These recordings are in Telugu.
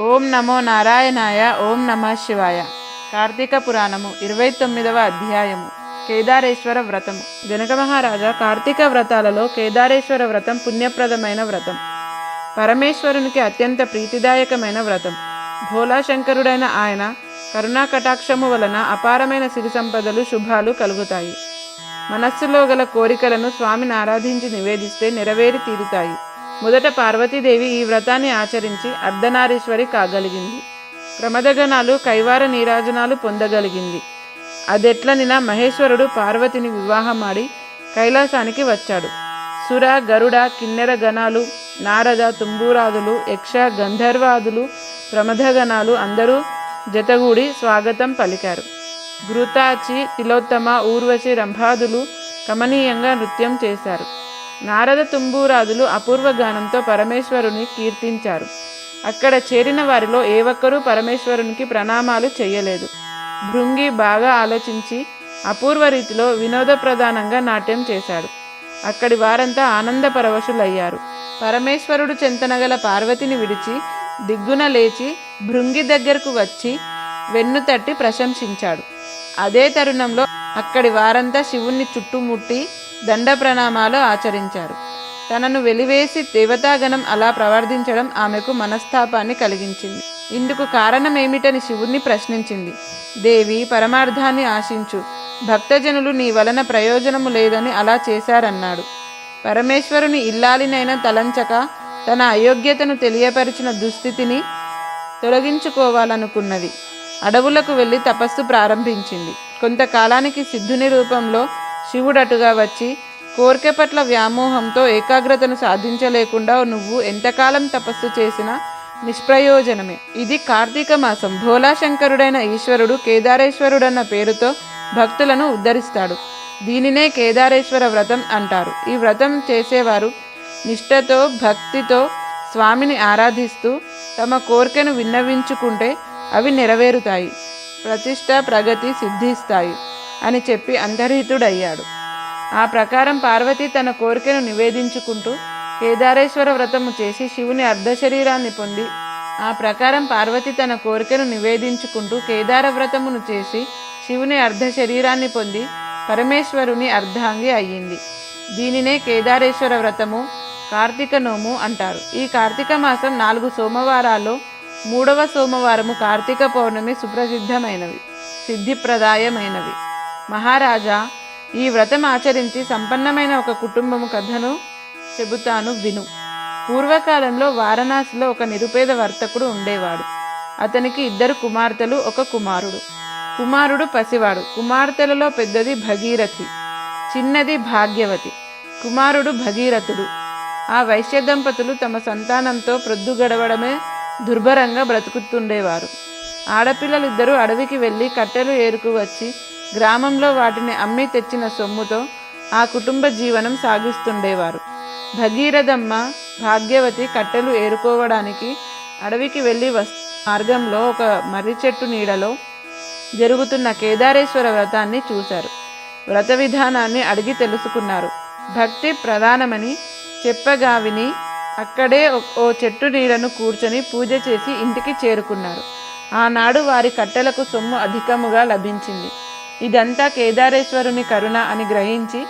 ఓం నమో నారాయణాయ. ఓం నమః శివాయ. కార్తీక పురాణము 29వ అధ్యాయము. కేదారేశ్వర వ్రతము. జనక మహారాజా, కార్తీక వ్రతాలలో కేదారేశ్వర వ్రతం పుణ్యప్రదమైన వ్రతం, పరమేశ్వరునికి అత్యంత ప్రీతిదాయకమైన వ్రతం. భోలాశంకరుడైన ఆయన కరుణా కటాక్షము వలన అపారమైన సిరి సంపదలు, శుభాలు కలుగుతాయి. మనస్సులో గల కోరికలను స్వామిని ఆరాధించి నివేదిస్తే నెరవేరి తీరుతాయి. మొదట పార్వతీదేవి ఈ వ్రతాన్ని ఆచరించి అర్ధనారీశ్వరి కాగలిగింది. ప్రమదగణాలు కైవార నీరాజనాలు పొందగలిగింది. అదెట్లనినా మహేశ్వరుడు పార్వతిని వివాహమాడి కైలాసానికి వచ్చాడు. సుర, గరుడ, కిన్నెర గణాలు, నారద, తుంబూరాదులు, యక్ష, గంధర్వాదులు, ప్రమదగణాలు అందరూ జతగూడి స్వాగతం పలికారు. ఘృతాచి, తిలోత్తమ, ఊర్వశి, రంభాదులు కమనీయంగా నృత్యం చేశారు. నారద, తుంబూరాదులు అపూర్వ గానంతో పరమేశ్వరుని కీర్తించారు. అక్కడ చేరిన వారిలో ఏ ఒక్కరూ పరమేశ్వరునికి ప్రణామాలు చేయలేదు. భృంగి బాగా ఆలోచించి అపూర్వ రీతిలో వినోద ప్రధానంగా నాట్యం చేశాడు. అక్కడి వారంతా ఆనంద పరవశులయ్యారు. పరమేశ్వరుడు చెంతనగల పార్వతిని విడిచి దిగ్గున లేచి భృంగి దగ్గరకు వచ్చి వెన్ను తట్టి ప్రశంసించాడు. అదే తరుణంలో అక్కడి వారంతా శివుణ్ణి చుట్టుముట్టి దండ ప్రణామాలు ఆచరించారు. తనను వెలివేసి దేవతాగణం అలా ప్రవర్తించడం ఆమెకు మనస్తాపాన్ని కలిగించింది. ఇందుకు కారణమేమిటని శివుణ్ణి ప్రశ్నించింది. దేవి, పరమార్థాన్ని ఆశించు, భక్తజనులు నీ వలన ప్రయోజనము లేదని అలా చేశారన్నాడు. పరమేశ్వరుని ఇల్లాలినైనా తలంచక తన అయోగ్యతను తెలియపరిచిన దుస్థితిని తొలగించుకోవాలనుకున్నది. అడవులకు వెళ్ళి తపస్సు ప్రారంభించింది. కొంతకాలానికి సిద్ధుని రూపంలో శివుడటుగా వచ్చి, కోరిక పట్ల వ్యామోహంతో ఏకాగ్రతను సాధించలేకుండా నువ్వు ఎంతకాలం తపస్సు చేసినా నిష్ప్రయోజనమే. ఇది కార్తీక మాసం. భోలాశంకరుడైన ఈశ్వరుడు కేదారేశ్వరుడన్న పేరుతో భక్తులను ఉద్ధరిస్తాడు. దీనినే కేదారేశ్వర వ్రతం అంటారు. ఈ వ్రతం చేసేవారు నిష్ఠతో, భక్తితో స్వామిని ఆరాధిస్తూ తమ కోరికను విన్నవించుకుంటే అవి నెరవేరుతాయి, ప్రతిష్ట, ప్రగతి సిద్ధిస్తాయి అని చెప్పి అంతర్హితుడయ్యాడు. ఆ ప్రకారం పార్వతి తన కోరికను నివేదించుకుంటూ కేదారేశ్వర వ్రతము చేసి శివుని అర్ధశరీరాన్ని పొంది కేదార వ్రతమును చేసి శివుని అర్ధశరీరాన్ని పొంది పరమేశ్వరుని అర్ధాంగి అయ్యింది. దీనినే కేదారేశ్వర వ్రతము, కార్తీక నోము అంటారు. ఈ కార్తీక మాసం 4 సోమవారాల్లో 3వ సోమవారము కార్తీక పౌర్ణమి సుప్రసిద్ధమైనవి, సిద్ధిప్రదాయమైనవి. మహారాజా, ఈ వ్రతం ఆచరించి సంపన్నమైన ఒక కుటుంబము కథను చెబుతాను విను. పూర్వకాలంలో వారణాసిలో ఒక నిరుపేద వర్తకుడు ఉండేవాడు. అతనికి 2 కుమార్తెలు, 1 కుమారుడు. కుమారుడు పసివాడు. కుమార్తెలలో పెద్దది భగీరథి, చిన్నది భాగ్యవతి. కుమారుడు భగీరథుడు. ఆ వైశ్య దంపతులు తమ సంతానంతో ప్రొద్దు గడవడమే దుర్భరంగా బ్రతుకుతుండేవారు. ఆడపిల్లలిద్దరూ అడవికి వెళ్ళి కట్టెలు ఏరుకు వచ్చి గ్రామంలో వాటిని అమ్మి తెచ్చిన సొమ్ముతో ఆ కుటుంబ జీవనం సాగిస్తుండేవారు. భగీరథమ్మ, భాగ్యవతి కట్టెలు ఏరుకోవడానికి అడవికి వెళ్ళి మార్గంలో ఒక మర్రి చెట్టు నీడలో జరుగుతున్న కేదారేశ్వర వ్రతాన్ని చూశారు. వ్రత విధానాన్ని అడిగి తెలుసుకున్నారు. భక్తి ప్రధానమని చెప్పగా విని అక్కడే ఓ చెట్టు నీడను కూర్చొని పూజ చేసి ఇంటికి చేరుకున్నారు. ఆనాడు వారి కట్టెలకు సొమ్ము అధికముగా లభించింది. ఇదంతా కేదారేశ్వరుని కరుణ అని గ్రహించి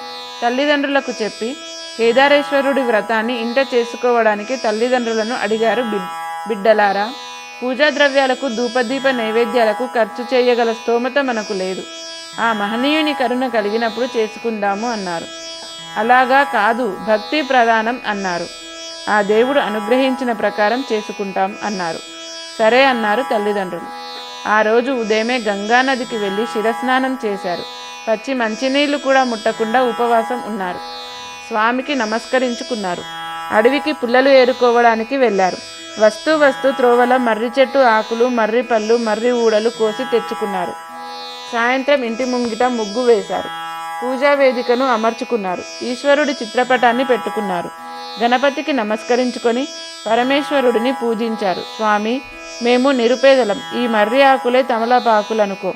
తల్లిదండ్రులకు చెప్పి కేదారేశ్వరుడి వ్రతాన్ని ఇంట చేసుకోవడానికి తల్లిదండ్రులను అడిగారు. బిడ్డలారా, పూజా ద్రవ్యాలకు, ధూపదీప నైవేద్యాలకు ఖర్చు చేయగల స్తోమత మనకు లేదు. ఆ మహనీయుని కరుణ కలిగినప్పుడు చేసుకుందాము అన్నారు. అలాగా కాదు, భక్తి ప్రధానం అన్నారు. ఆ దేవుడు అనుగ్రహించిన ప్రకారం చేసుకుంటాం అన్నారు. సరే అన్నారు తల్లిదండ్రులు. ఆ రోజు ఉదయమే గంగానదికి వెళ్ళి శిరస్నానం చేశారు. పచ్చి మంచినీళ్లు కూడా ముట్టకుండా ఉపవాసం ఉన్నారు. స్వామికి నమస్కరించుకున్నారు. అడవికి పుల్లలు ఏరుకోవడానికి వెళ్ళారు. వస్తూ త్రోవల మర్రి చెట్టు ఆకులు, మర్రి పళ్ళు, మర్రి ఊడలు కోసి తెచ్చుకున్నారు. సాయంత్రం ఇంటి ముంగిట ముగ్గు వేశారు. పూజా వేదికను అమర్చుకున్నారు. ఈశ్వరుడి చిత్రపటాన్ని పెట్టుకున్నారు. గణపతికి నమస్కరించుకొని పరమేశ్వరుడిని పూజించారు. స్వామి, మేము నిరుపేదలం. ఈ మర్రి ఆకులే తమలపాకులనుకో,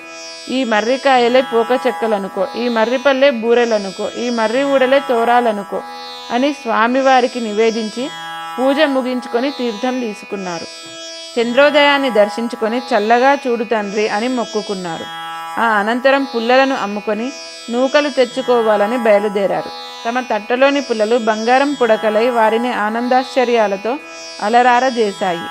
ఈ మర్రికాయలే పోక చెక్కలనుకో, ఈ మర్రిపల్లె బూరెలనుకో, ఈ మర్రి ఊడలే తోరాలనుకో అని స్వామివారికి నివేదించి పూజ ముగించుకొని తీర్థం తీసుకున్నారు. చంద్రోదయాన్ని దర్శించుకొని చల్లగా చూడు తండ్రి అని మొక్కుకున్నారు. ఆ అనంతరం పుల్లలను అమ్ముకొని నూకలు తెచ్చుకోవాలని బయలుదేరారు. తమ తట్టలోని పుల్లలు బంగారం పుడకలై వారిని ఆనందాశ్చర్యాలతో అలరారజేశాయి.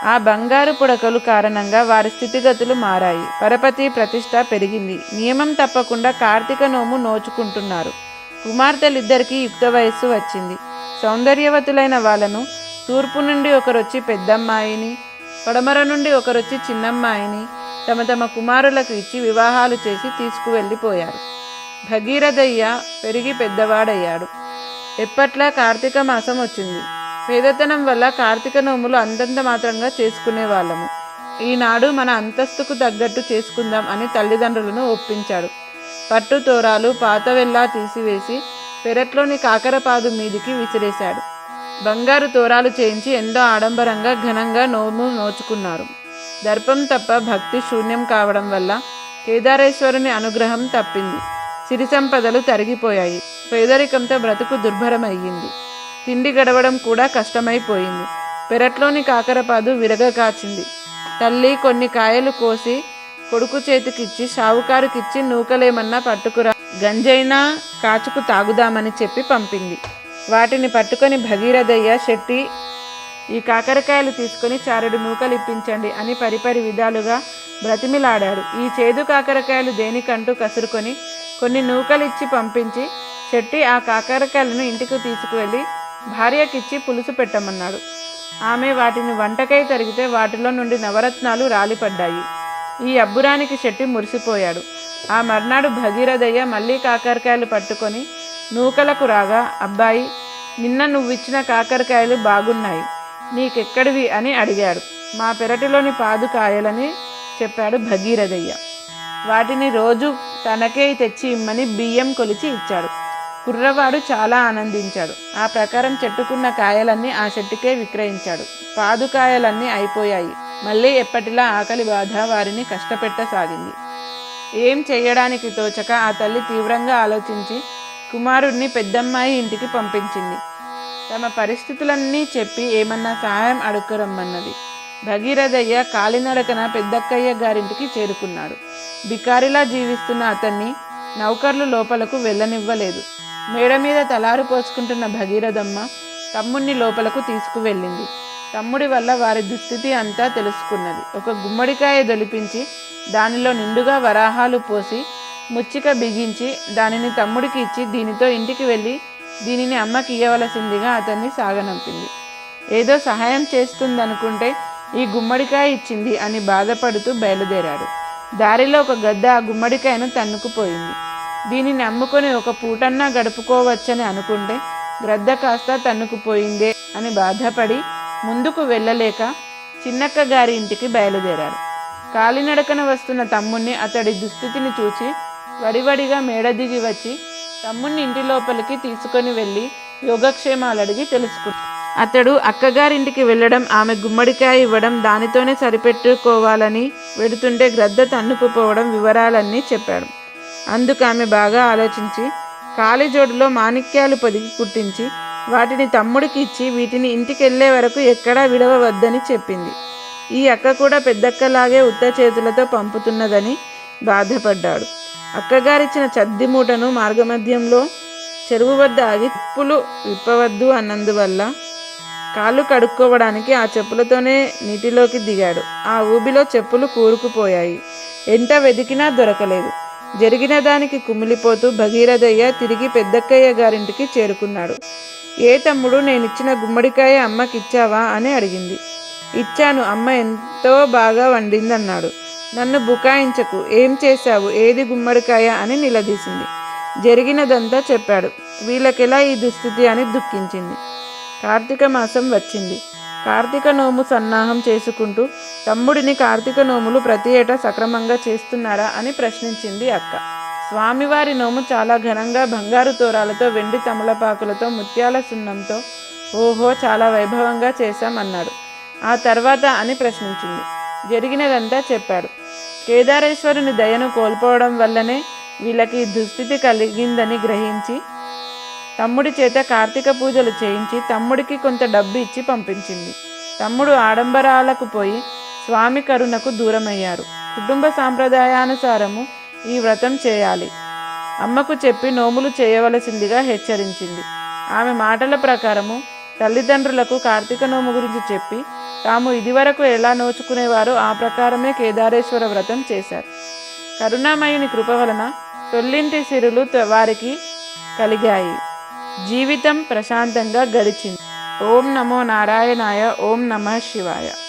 ఆ బంగారు పుడకలు కారణంగా వారి స్థితిగతులు మారాయి. పరపతి ప్రతిష్ట పెరిగింది. నియమం తప్పకుండా కార్తీక నోము నోచుకుంటున్నారు. కుమార్తెలిద్దరికీ యుక్త వయస్సు వచ్చింది. సౌందర్యవతులైన వాళ్ళను తూర్పు నుండి ఒకరొచ్చి పెద్దమ్మాయిని, పడమర నుండి ఒకరొచ్చి చిన్నమ్మాయిని తమ తమ కుమారులకు ఇచ్చి వివాహాలు చేసి తీసుకువెళ్ళిపోయారు. భగీరథయ్య పెరిగి పెద్దవాడయ్యాడు. ఎప్పట్లా కార్తీక మాసం వచ్చింది. పేదతనం వల్ల కార్తీక నోములు అంతంత మాత్రంగా చేసుకునే వాళ్ళము. ఈనాడు మన అంతస్తుకు తగ్గట్టు చేసుకుందాం అని తల్లిదండ్రులను ఒప్పించాడు. పట్టు తోరాలు పాతవెల్లా తీసివేసి పెరట్లోని కాకరపాదు మీదికి విసిరేశాడు. బంగారు తోరాలు చేయించి ఎంతో ఆడంబరంగా ఘనంగా నోము నోచుకున్నారు. దర్పం తప్ప భక్తి శూన్యం కావడం వల్ల కేదారేశ్వరుని అనుగ్రహం తప్పింది. సిరి సంపదలు తరిగిపోయాయి. పేదరికంతో బ్రతుకు దుర్భరమయ్యింది. తిండి గడవడం కూడా కష్టమైపోయింది. పెరట్లోని కాకరపాదు విరగ కాచింది. తల్లి కొన్ని కాయలు కోసి కొడుకు చేతికిచ్చి షావుకారుకిచ్చి నూకలేమన్నా పట్టుకురా, గంజైనా కాచుకు తాగుదామని చెప్పి పంపింది. వాటిని పట్టుకొని భగీరథయ్య శెట్టి ఈ కాకరకాయలు తీసుకొని చారెడు నూకలు ఇప్పించండి అని పరిపరి విధాలుగా బ్రతిమిలాడాడు. ఈ చేదు కాకరకాయలు దేనికంటూ కసురుకొని కొన్ని నూకలిచ్చి పంపించి శెట్టి ఆ కాకరకాయలను ఇంటికి తీసుకువెళ్ళి భార్యకిచ్చి పులుసు పెట్టమన్నాడు. ఆమె వాటిని వంటకై తరిగితే వాటిలో నుండి నవరత్నాలు రాలిపడ్డాయి. ఈ అబ్బురానికి శెట్టి మురిసిపోయాడు. ఆ మర్నాడు భగీరథయ్య మళ్ళీ కాకరకాయలు పట్టుకొని నూకలకు రాగా, అబ్బాయి, నిన్న నువ్విచ్చిన కాకరకాయలు బాగున్నాయి, నీకెక్కడివి అని అడిగాడు. మా పెరటిలోని పాదుకాయలని చెప్పాడు భగీరథయ్య. వాటిని రోజు తనకే తెచ్చి ఇమ్మని బియ్యం కొలిచి ఇచ్చాడు. కుర్రవాడు చాలా ఆనందించాడు. ఆ ప్రకారం చెట్టుకున్న కాయలన్నీ ఆ చెట్టుకే విక్రయించాడు. పాదుకాయలన్నీ అయిపోయాయి. మళ్ళీ ఎప్పటిలా ఆకలి బాధ వారిని కష్టపెట్టసాగింది. ఏం చెయ్యడానికి తోచక ఆ తల్లి తీవ్రంగా ఆలోచించి కుమారుడిని పెద్దమ్మాయి ఇంటికి పంపించింది. తమ పరిస్థితులన్నీ చెప్పి ఏమన్నా సహాయం అడుక్కురమ్మన్నది. భగీరథయ్య కాలినడకన పెద్దక్కయ్య గారింటికి చేరుకున్నాడు. బికారిలా జీవిస్తున్న అతన్ని నౌకర్లు లోపలకు వెళ్ళనివ్వలేదు. మేడ మీద తలారు పోసుకుంటున్న భగీరథమ్మ తమ్ముణ్ణి లోపలకు తీసుకువెళ్ళింది. తమ్ముడి వల్ల వారి దుస్థితి అంతా తెలుసుకున్నది. ఒక గుమ్మడికాయ దొలిపించి దానిలో నిండుగా వరాహాలు పోసి ముచ్చిక బిగించి దానిని తమ్ముడికి ఇచ్చి దీనితో ఇంటికి వెళ్ళి దీనిని అమ్మకి ఇవ్వవలసిందిగా అతన్ని సాగనంపింది. ఏదో సహాయం చేస్తుందనుకుంటే ఈ గుమ్మడికాయ ఇచ్చింది అని బాధపడుతూ బయలుదేరాడు. దారిలో ఒక గద్ద ఆ గుమ్మడికాయను తన్నుకుపోయింది. దీనిని అమ్ముకొని ఒక పూటన్నా గడుపుకోవచ్చని అనుకుంటే గ్రద్ద కాస్త తన్నుకుపోయిందే అని బాధపడి ముందుకు వెళ్ళలేక చిన్నక్క గారి ఇంటికి బయలుదేరాడు. కాలినడకన వస్తున్న తమ్ముణ్ణి అతడి దుస్థితిని చూచి వడివడిగా మేడ దిగి వచ్చి తమ్ముణ్ణి ఇంటి లోపలికి తీసుకొని వెళ్ళి యోగక్షేమాలు అడిగి తెలుసుకున్నాడు. అతడు అక్కగారింటికి వెళ్ళడం, ఆమె గుమ్మడికాయ ఇవ్వడం, దానితోనే సరిపెట్టుకోవాలని వెడుతుంటే గ్రద్ద తన్నుకుపోవడం వివరాలన్నీ చెప్పాడు. అందుకు ఆమె బాగా ఆలోచించి కాలిజోడులో మాణిక్యాలు పొదిగి కుట్టించి వాటిని తమ్ముడికి ఇచ్చి వీటిని ఇంటికి వెళ్ళే వరకు ఎక్కడా విడవవద్దని చెప్పింది. ఈ అక్క కూడా పెద్దక్కలాగే ఉత్త చేతులతో పంపుతున్నదని బాధపడ్డాడు. అక్కగారిచ్చిన చద్ది మూటను మార్గమధ్యంలో చెరువు వద్ద ఆగి చెప్పులు విప్పవద్దు అన్నందువల్ల కాళ్ళు కడుక్కోవడానికి ఆ చెప్పులతోనే నీటిలోకి దిగాడు. ఆ ఊబిలో చెప్పులు కూరుకుపోయాయి. ఎంత వెతికినా దొరకలేదు. జరిగిన దానికి కుమిలిపోతూ భగీరథయ్య తిరిగి పెద్దక్కయ్య గారింటికి చేరుకున్నాడు. ఏ తమ్ముడు, నేనిచ్చిన గుమ్మడికాయ అమ్మకిచ్చావా అని అడిగింది. ఇచ్చాను, అమ్మ ఎంతో బాగా వండిందన్నాడు. నన్ను బుకాయించకు, ఏం చేశావు, ఏది గుమ్మడికాయ అని నిలదీసింది. జరిగినదంతా చెప్పాడు. వీళ్ళకెలా ఈ దుస్థితి అని దుఃఖించింది. కార్తీక మాసం వచ్చింది. కార్తీక నోము సన్నాహం చేసుకుంటూ తమ్ముడిని కార్తీక నోములు ప్రతి ఏటా సక్రమంగా చేస్తున్నారా అని ప్రశ్నించింది అక్క. స్వామివారి నోము చాలా ఘనంగా బంగారు తోరాలతో, వెండి తమలపాకులతో, ముత్యాల సున్నంతో, ఓహో చాలా వైభవంగా చేశామన్నాడు. ఆ తర్వాత అని ప్రశ్నించింది. జరిగినదంతా చెప్పాడు. కేదారేశ్వరుని దయను కోల్పోవడం వల్లనే వీళ్ళకి దుస్థితి కలిగిందని గ్రహించి తమ్ముడి చేత కార్తీక పూజలు చేయించి తమ్ముడికి కొంత డబ్బు ఇచ్చి పంపించింది. తమ్ముడు ఆడంబరాలకు పోయి స్వామి కరుణకు దూరమయ్యారు. కుటుంబ సాంప్రదాయానుసారము ఈ వ్రతం చేయాలి. అమ్మకు చెప్పి నోములు చేయవలసిందిగా హెచ్చరించింది. ఆమె మాటల ప్రకారము తల్లిదండ్రులకు కార్తీక నోము గురించి చెప్పి తాము ఇదివరకు ఎలా నోచుకునేవారో ఆ ప్రకారమే కేదారేశ్వర వ్రతం చేశారు. కరుణామయుని కృప వలన తొల్లింటి సిరులు వారికి కలిగాయి. జీవితం ప్రశాంతంగా గడిచింది. ఓం నమో నారాయణాయ. ఓం నమః శివాయ.